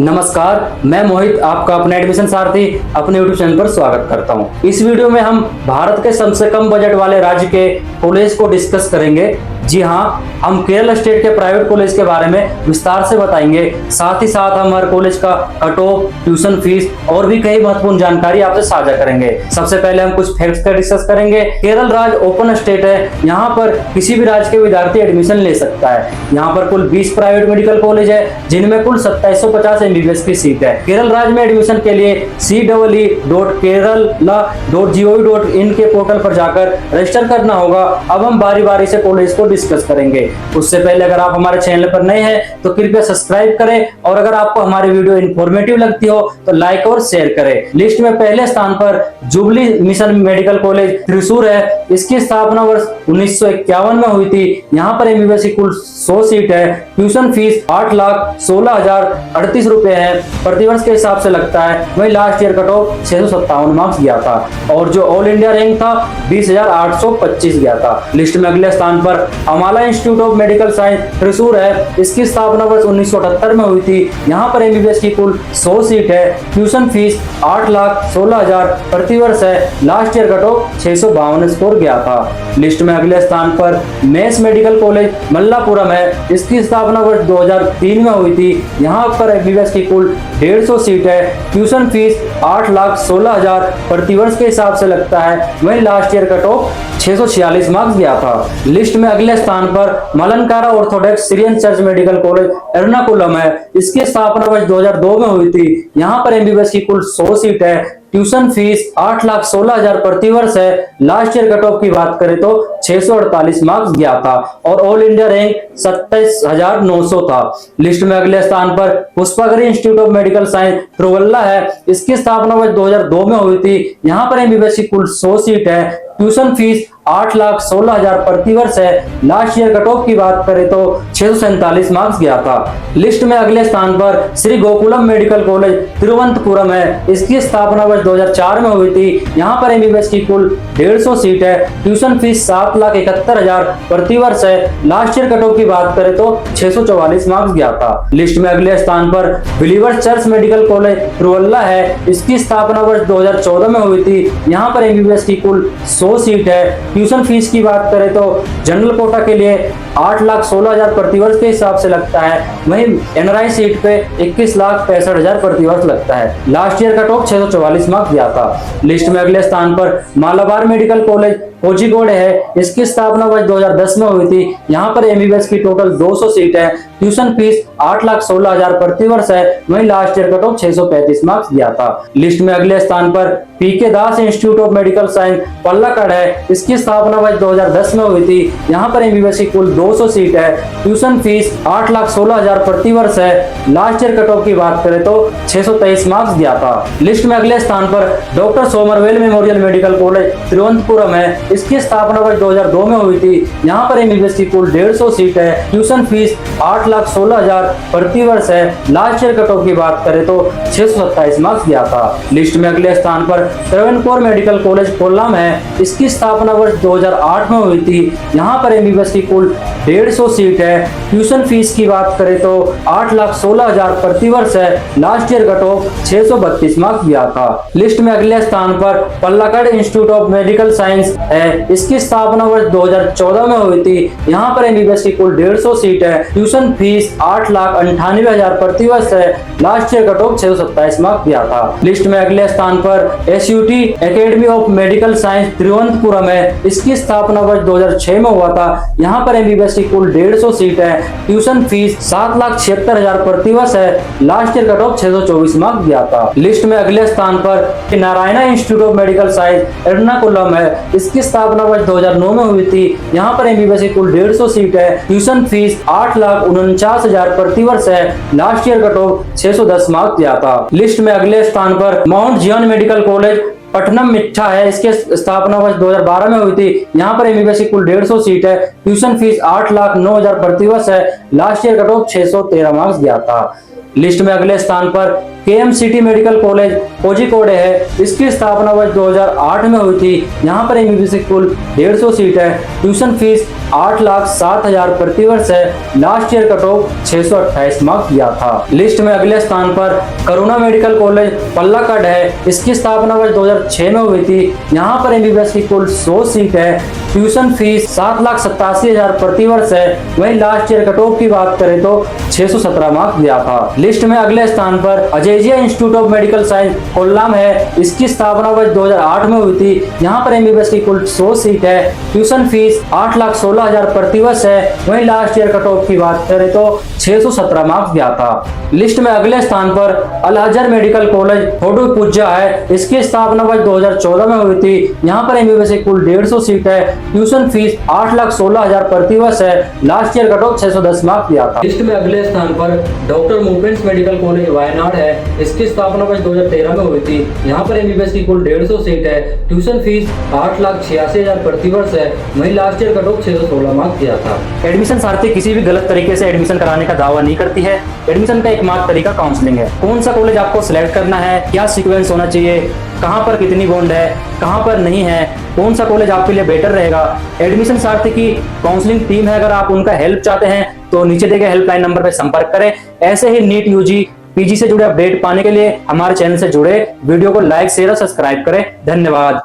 नमस्कार, मैं मोहित आपका अपने एडमिशन सारथी अपने यूट्यूब चैनल पर स्वागत करता हूं। इस वीडियो में हम भारत के सबसे कम बजट वाले राज्य के कॉलेज को डिस्कस करेंगे। जी हाँ, हम केरल स्टेट के प्राइवेट कॉलेज के बारे में विस्तार से बताएंगे। साथ ही साथ हम हर कॉलेज का कट ऑफ, ट्यूशन फीस और भी कई महत्वपूर्ण जानकारी आपसे साझा करेंगे। सबसे पहले हम कुछ फैक्ट्स का डिस्कस करेंगे। केरल राज्य ओपन स्टेट है, यहाँ पर किसी भी राज्य के विद्यार्थी एडमिशन ले सकता है। यहाँ पर कुल 20 प्राइवेट मेडिकल कॉलेज है, जिनमें कुल 2750 MBBS की सीट है। केरल राज्य में एडमिशन के लिए CEE.kerala.gov.in के पोर्टल पर जाकर रजिस्टर करना होगा। अब हम बारी बारी से कॉलेज को डिस्कस करेंगे। उससे पहले अगर आप हमारे चैनल पर नए हैं तो कृपया सब्सक्राइब करें, और अगर आपको हमारी वीडियो इन्फॉर्मेटिव लगती हो तो लाइक और शेयर करें। लिस्ट में पहले स्थान पर jubilee mission medical college Thrissur है। इसकी स्थापना वर्ष 1951 में हुई थी। यहाँ पर MBBS की कुल 100 सीट है। ट्यूशन फीस 8,16,038 रुपए है, प्रतिवर्ष के हिसाब से लगता है। वही last year cut of 657 marks गया था, और जो ऑल इंडिया रैंक था 20,825 गया था। लिस्ट में अगले स्थान पर Amala institute of medical science Thrissur है। इसकी स्थापना वर्ष 1978 में हुई थी। यहाँ पर MBBS की कुल 100 सीट है। ट्यूशन फीस 8,16,000 प्रतिवर्ष है। Last year cut of 652 score गया था। लिस्ट में अगले स्थान पर मेस मेडिकल कॉलेज मल्लापुरम है। इसकी स्थापना वर्ष 2003 में हुई थी। यहाँ पर MBBS की कुल 150 सीट है। ट्यूशन फीस 8,16,000 प्रतिवर्ष के हिसाब से लगता है। वहीं last year cut off 646 marks गया था। लिस्ट में अगले स्थान पर Malankara orthodox Syrian church medical college Ernakulam है। इसकी स्थापना वर्ष 2002 में हुई थी। यहाँ पर MBBS की कुल 100 सीट है। ट्यूशन फीस 8,16,000 प्रतिवर्ष है। लास्ट ईयर कट ऑफ की बात करें तो 648 मार्क्स गया था, और ऑल इंडिया रैंक 27,900 था। लिस्ट में अगले स्थान पर पुष्पागिरी इंस्टीट्यूट ऑफ मेडिकल साइंस त्रिवल्ला है। इसकी स्थापना वर्ष 2002 में हुई थी। यहाँ पर MBBS की कुल 100 सीट है। ट्यूशन फीस 8,16,000 प्रतिवर्ष है। लास्ट ईयर कट ऑफ की बात करें तो 647 मार्क्स गया था। लिस्ट में अगले स्थान पर श्री गोकुलम मेडिकल कॉलेज तिरुवनंतपुरम है। इसकी स्थापना वर्ष 2004 में हुई थी। यहाँ पर MBBS की कुल 150 सीट है। ट्यूशन फीस 7,71,000 प्रतिवर्ष है। लास्ट ईयर कट ऑफ की बात करें तो 644 मार्क्स गया था। लिस्ट में अगले स्थान पर बिलीवर्स चर्च मेडिकल कॉलेज त्रिवल्ला है। इसकी स्थापना वर्ष 2014 में हुई थी। यहाँ पर MBBS की कुल 100 सीट है। ट्यूशन फीस की बात करें तो जनरल कोटा के लिए 8,16,000 प्रतिवर्ष के हिसाब से लगता है। वहीं NRI सीट पे 21,65,000 प्रतिवर्ष लगता है। Last year cut of 644 marks गया था। लिस्ट में अगले स्थान पर मालाबार मेडिकल कॉलेज कोझिकोड है। इसकी स्थापना वर्ष 2010 में हुई थी। यहाँ पर MBBS की टोटल 200 सीट है। ट्यूशन फीस 8,16,000 प्रतिवर्ष है। वहीं last year cut off 635 marks गया था। लिस्ट में अगले स्थान पर PK Das institute of medical science Palakkad है। इसकी स्थापना वर्ष 2010 में हुई थी। यहाँ पर MBBS की कुल 200 सीट है। ट्यूशन फीस 8,16,000 प्रतिवर्ष है। लास्ट ईयर कट ऑफ की बात करें तो 623 मार्क्स गया था। लिस्ट में अगले स्थान पर doctor Somervell memorial medical college Thiruvananthapuram है। इसकी स्थापना वर्ष 2002 में हुई थी। यहाँ पर MBBS की कुल 150 सीट है। ट्यूशन फीस 8,16,000 प्रतिवर्ष है। लास्ट ईयर कट ऑफ की बात करें तो 627 मार्क्स गया था। लिस्ट में अगले स्थान पर ट्रेवनकोर मेडिकल कॉलेज कोल्लम है। इसकी स्थापना वर्ष 2008 में हुई थी। यहाँ पर MBBS की कुल 150 सीट है। ट्यूशन फीस की बात करें तो 8,16,000 प्रतिवर्ष है। Last year cut of 632 marks गया था। लिस्ट में अगले स्थान पर पल्लाकड़ इंस्टीट्यूट ऑफ मेडिकल साइंस है। इसकी स्थापना वर्ष 2014 में हुई थी। यहाँ पर MBBS की कुल 150 सीट है। ट्यूशन फीस 8,98,000 प्रतिवर्ष है। Last year cut of 627 marks गया था। लिस्ट में अगले स्थान पर SUT academy of medical science Thiruvananthapuram है। इसकी स्थापना वर्ष 2006 में हुआ था। यहाँ पर MBBS की कुल 150 सीट है। ट्यूशन फीस 7,76,000 प्रतिवर्ष है। Last year cut of 624 marks गया था। लिस्ट में अगले स्थान पर Narayana institute of medical science Ernakulam है। इसकी स्थापना वर्ष 2009 में हुई थी। यहाँ पर MBBS की कुल 150 सीट है। ट्यूशन फीस 8,49,000 प्रतिवर्ष है। Last year cut of 610 marks गया था। लिस्ट में अगले स्थान पर माउंट जियन मेडिकल कॉलेज पटनम मिठा है। इसके स्थापना वर्ष 2012 में हुई थी। यहाँ पर MBBS की कुल 150 सीट है। ट्यूशन फीस 8,09,000 प्रतिवर्ष है। Last year cut of 613 marks गया था। लिस्ट में अगले स्थान पर KMCT मेडिकल कॉलेज कोझिकोड है, इसकी स्थापना वर्ष 2008 में हुई थी। यहाँ पर MBBS की कुल 150 सीट है। ट्यूशन फीस 8,07,000 प्रति वर्ष है। Last year cut of 628 marks दिया था। लिस्ट में अगले स्थान पर करुणा मेडिकल कॉलेज पल्लाकड है, इसकी स्थापना वर्ष 2006 में हुई थी। यहाँ पर MBBS की कुल 100 सीट है। ट्यूशन फीस 7,87,000 प्रति वर्ष है। वहीं लास्ट ईयर कट ऑफ की बात करें तो 617 मार्क्स दिया था। लिस्ट में अगले स्थान पर अजेजिया इंस्टीट्यूट ऑफ मेडिकल साइंस कोल्लाम है, इसकी स्थापना वर्ष 2008 में हुई थी। यहाँ पर MBBS की कुल 100 सीट है। ट्यूशन फीस 8,16,000 प्रति वर्ष है। वहीं लास्ट ईयर कट ऑफ की बात करें तो 617 मार्क्स दिया था। लिस्ट में अगले स्थान पर अल अजहर मेडिकल कॉलेज थोडुपुझा है, इसकी स्थापना वर्ष 2014 में हुई थी। यहाँ पर MBBS की कुल 150 सीट है। ट्यूशन फीस 8,16,000 प्रति वर्ष है। Last year cut of 610 marks दिया था। लिस्ट में अगले स्थान पर doctor movements medical college Wayanad है, इसकी स्थापना वर्ष 2013 में हुई थी। यहाँ पर MBBS की कुल 150 सीट है। ट्यूशन फीस 8,86,000 प्रति वर्ष है। वहीं last year cut of 616 marks दिया था। एडमिशन सारथी किसी भी गलत तरीके से एडमिशन कराने का दावा नहीं करती है। एडमिशन का एकमात्र तरीका काउंसलिंग है। कौन सा कॉलेज आपको सिलेक्ट करना है, क्या सीक्वेंस होना चाहिए, कहां पर कितनी बॉन्ड है, कहां पर नहीं है, कौन सा कॉलेज आपके लिए बेटर रहेगा, एडमिशन सारथी की काउंसलिंग टीम है। अगर आप उनका हेल्प चाहते हैं तो नीचे दिए गए हेल्पलाइन नंबर पर संपर्क करें। ऐसे ही नीट यूजी पीजी से जुड़े अपडेट पाने के लिए हमारे चैनल से जुड़े, वीडियो को लाइक शेयर और सब्सक्राइब करें। धन्यवाद।